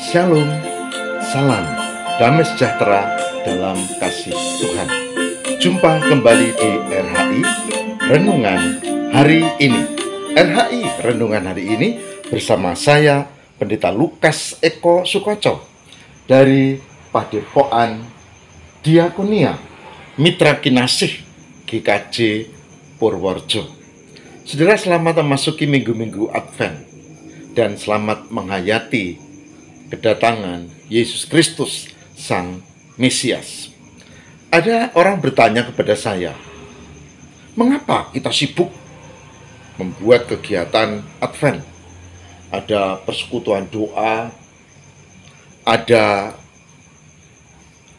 Shalom, salam, damai sejahtera dalam kasih Tuhan. Jumpa kembali di RHI Renungan Hari Ini. RHI Renungan Hari Ini bersama saya, Pendeta Lukas Eko Sukoco dari Padepokan Diakonia Mitra Kinasih GKJ Purworejo. Saudara, selamat memasuki minggu-minggu Advent dan selamat menghayati kedatangan Yesus Kristus, Sang Mesias. Ada orang bertanya kepada saya, mengapa kita sibuk membuat kegiatan Advent? Ada persekutuan doa, ada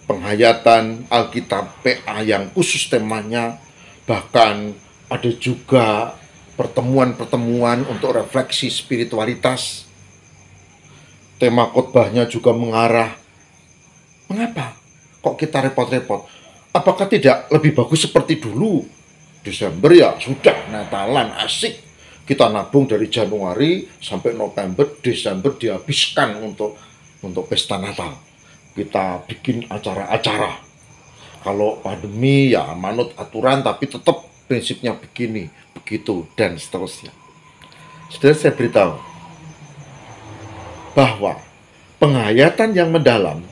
penghayatan Alkitab PA yang khusus temanya, bahkan ada juga pertemuan-pertemuan untuk refleksi spiritualitas. Tema khotbahnya juga mengarah, mengapa kok kita repot-repot? Apakah tidak lebih bagus seperti dulu? Desember ya sudah Natalan, asik. Kita nabung dari Januari sampai November, Desember dihabiskan untuk pesta Natal. Kita bikin acara-acara. Kalau pandemi ya manut aturan, tapi tetap prinsipnya begini, begitu, dan seterusnya. Sudah saya beritahu bahwa penghayatan yang mendalam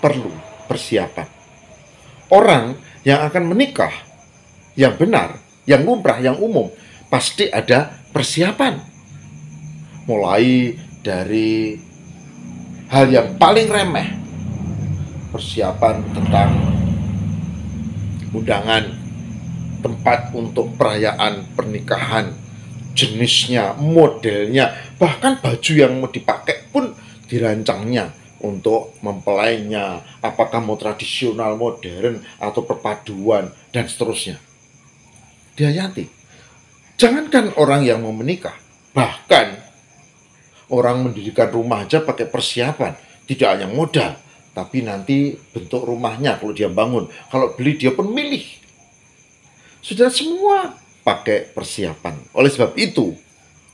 perlu persiapan. Orang yang akan menikah yang benar, yang lumrah, yang umum, pasti ada persiapan. Mulai dari hal yang paling remeh, persiapan tentang undangan, tempat untuk perayaan pernikahan, jenisnya, modelnya, bahkan baju yang mau dipakai pun dirancangnya untuk mempelainya, apakah mau tradisional, modern, atau perpaduan, dan seterusnya. Dihayati. Jangankan orang yang mau menikah, bahkan orang mendirikan rumah aja pakai persiapan, tidak hanya modal, tapi nanti bentuk rumahnya kalau dia bangun, kalau beli dia pun milih. Sudah semua pakai persiapan. Oleh sebab itu,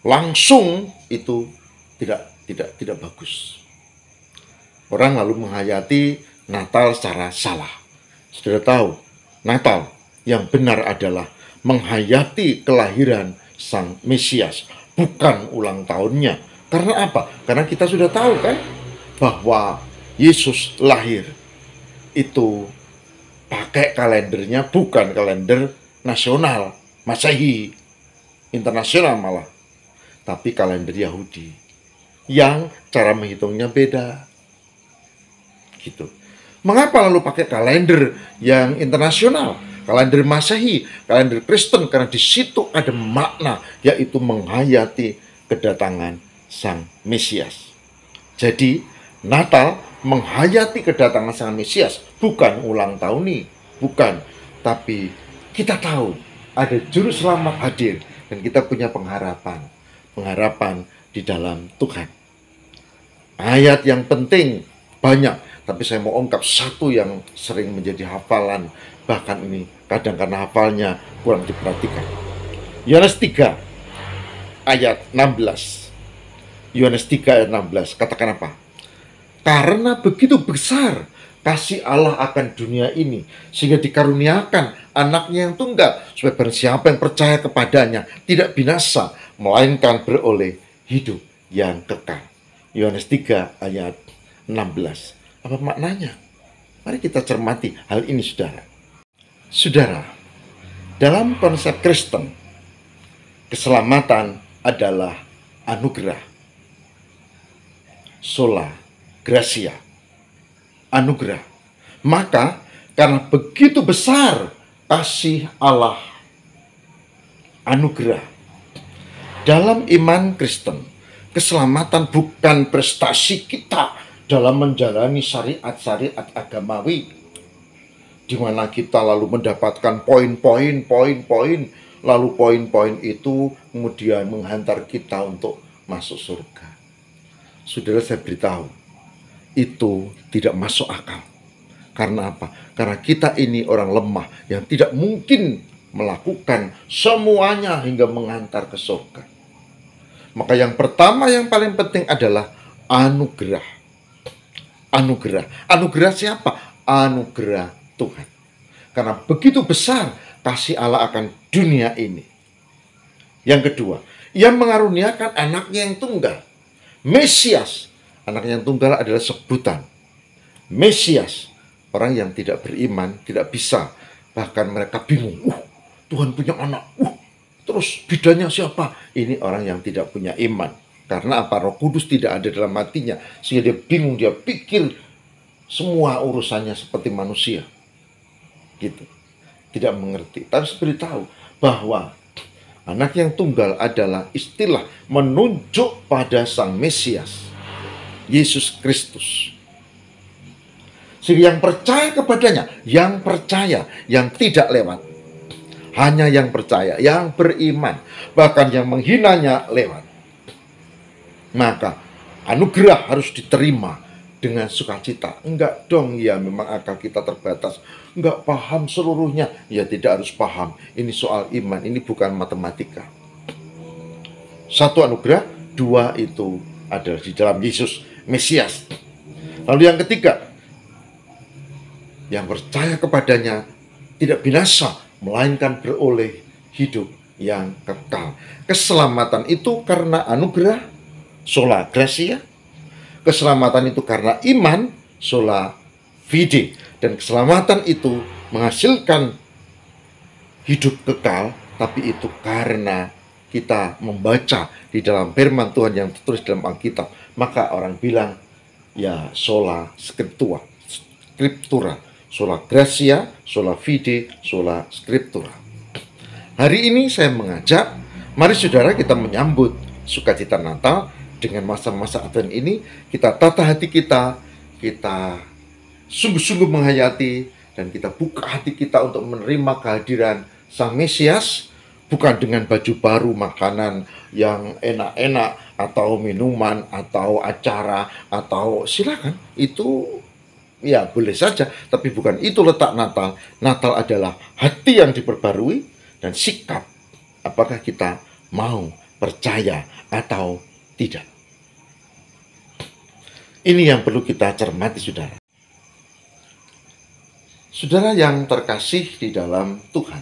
langsung itu tidak bagus. Orang lalu menghayati Natal secara salah. Sudah tahu, Natal yang benar adalah menghayati kelahiran Sang Mesias, bukan ulang tahunnya. Karena apa? Karena kita sudah tahu kan bahwa Yesus lahir itu pakai kalendernya bukan kalender nasional, Masehi, internasional malah, tapi kalender Yahudi yang cara menghitungnya beda. Gitu. Mengapa lalu pakai kalender yang internasional, kalender Masehi, kalender Kristen? Karena di situ ada makna, yaitu menghayati kedatangan Sang Mesias. Jadi Natal menghayati kedatangan Sang Mesias, bukan ulang tahun, bukan, tapi kita tahu ada juru selamat hadir dan kita punya pengharapan di dalam Tuhan. Ayat yang penting banyak, tapi saya mau ungkap satu yang sering menjadi hafalan, bahkan ini kadang karena hafalnya kurang diperhatikan. Yohanes 3 ayat 16. Yohanes 3 ayat 16 katakan apa? Karena begitu besar kasih Allah akan dunia ini, sehingga dikaruniakan anaknya yang tunggal, supaya barang siapa yang percaya kepadanya tidak binasa, melainkan beroleh hidup yang kekal. Yohanes 3 ayat 16. Apa maknanya? Mari kita cermati hal ini, saudara. Saudara, dalam konsep Kristen, keselamatan adalah anugerah. Sola Gratia, anugerah. Maka karena begitu besar kasih Allah, anugerah. Dalam iman Kristen, keselamatan bukan prestasi kita dalam menjalani syariat-syariat agamawi, di mana kita lalu mendapatkan poin-poin, lalu poin-poin itu kemudian menghantar kita untuk masuk surga. Saudara, saya beritahu, itu tidak masuk akal. Karena apa? Karena kita ini orang lemah yang tidak mungkin melakukan semuanya hingga mengantar ke surga. Maka yang pertama yang paling penting adalah anugerah. anugerah. Anugerah siapa? Anugerah Tuhan. Karena begitu besar kasih Allah akan dunia ini. Yang kedua, Ia mengaruniakan anaknya yang tunggal. Mesias. Anaknya yang tunggal adalah sebutan. Mesias. Orang yang tidak beriman, tidak bisa. Bahkan mereka bingung. Tuhan punya anak. Terus bidannya siapa? Ini orang yang tidak punya iman. Karena apa? Roh Kudus tidak ada dalam hatinya. Sehingga dia bingung, dia pikir semua urusannya seperti manusia. Gitu. Tidak mengerti. Tapi saya beritahu bahwa anak yang tunggal adalah istilah menunjuk pada Sang Mesias, Yesus Kristus. Sehingga yang percaya kepadanya, yang percaya, yang tidak lewat. Hanya yang percaya, yang beriman. Bahkan yang menghinanya lewat. Maka anugerah harus diterima dengan sukacita. Enggak dong, ya memang akal kita terbatas. Enggak paham seluruhnya. Ya tidak harus paham. Ini soal iman, ini bukan matematika. Satu anugerah, dua itu adalah di dalam Yesus, Mesias. Lalu yang ketiga, yang percaya kepadanya tidak binasa, melainkan beroleh hidup yang kekal. Keselamatan itu karena anugerah, sola gratia. Keselamatan itu karena iman, sola fide. Dan keselamatan itu menghasilkan hidup kekal, tapi itu karena kita membaca di dalam firman Tuhan yang tertulis dalam Alkitab. Maka orang bilang, ya sola scriptura. Sola gratia, sola fide, sola scriptura. Hari ini saya mengajak, mari saudara kita menyambut sukacita Natal. Dengan masa-masa Advent ini, kita tata hati kita sungguh-sungguh menghayati, dan kita buka hati kita untuk menerima kehadiran Sang Mesias, bukan dengan baju baru, makanan yang enak-enak, atau minuman, atau acara, atau silakan, itu ya boleh saja, tapi bukan itu letak Natal. Natal adalah hati yang diperbarui dan sikap. Apakah kita mau percaya atau tidak? Ini yang perlu kita cermati, saudara. Saudara yang terkasih di dalam Tuhan,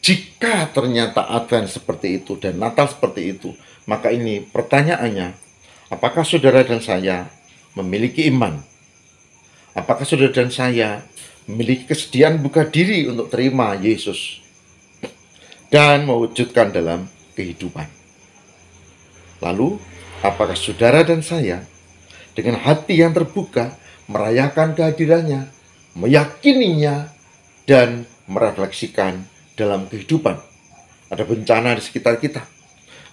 jika ternyata Advent seperti itu dan Natal seperti itu, maka ini pertanyaannya, apakah saudara dan saya memiliki iman? Apakah saudara dan saya memiliki kesediaan buka diri untuk terima Yesus dan mewujudkan dalam kehidupan? Lalu, apakah saudara dan saya dengan hati yang terbuka merayakan kehadirannya, meyakininya, dan merefleksikan dalam kehidupan? Ada bencana di sekitar kita.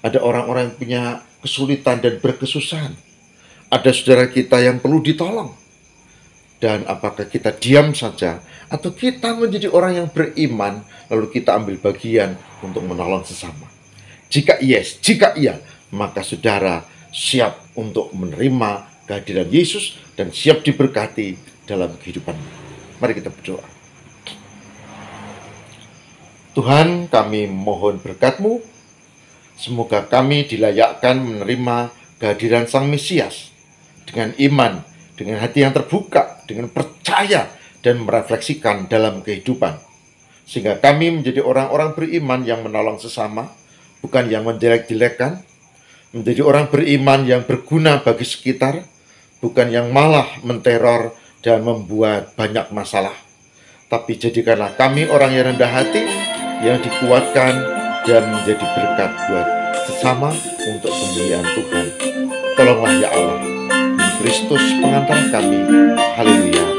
Ada orang-orang yang punya kesulitan dan berkesusahan. Ada saudara kita yang perlu ditolong. Dan apakah kita diam saja, atau kita menjadi orang yang beriman, lalu kita ambil bagian untuk menolong sesama? Jika yes, jika iya, maka saudara siap untuk menerima kehadiran Yesus dan siap diberkati dalam kehidupan. Mari kita berdoa. Tuhan, kami mohon berkat-Mu. Semoga kami dilayakkan menerima kehadiran Sang Mesias dengan iman, dengan hati yang terbuka, dengan percaya, dan merefleksikan dalam kehidupan. Sehingga kami menjadi orang-orang beriman yang menolong sesama, bukan yang menjelek-jelekkan. Menjadi orang beriman yang berguna bagi sekitar, bukan yang malah menteror dan membuat banyak masalah. Tapi jadikanlah kami orang yang rendah hati, yang dikuatkan dan menjadi berkat buat sesama untuk kemuliaan Tuhan. Tolonglah ya Allah, Kristus pengantar kami. Haleluya.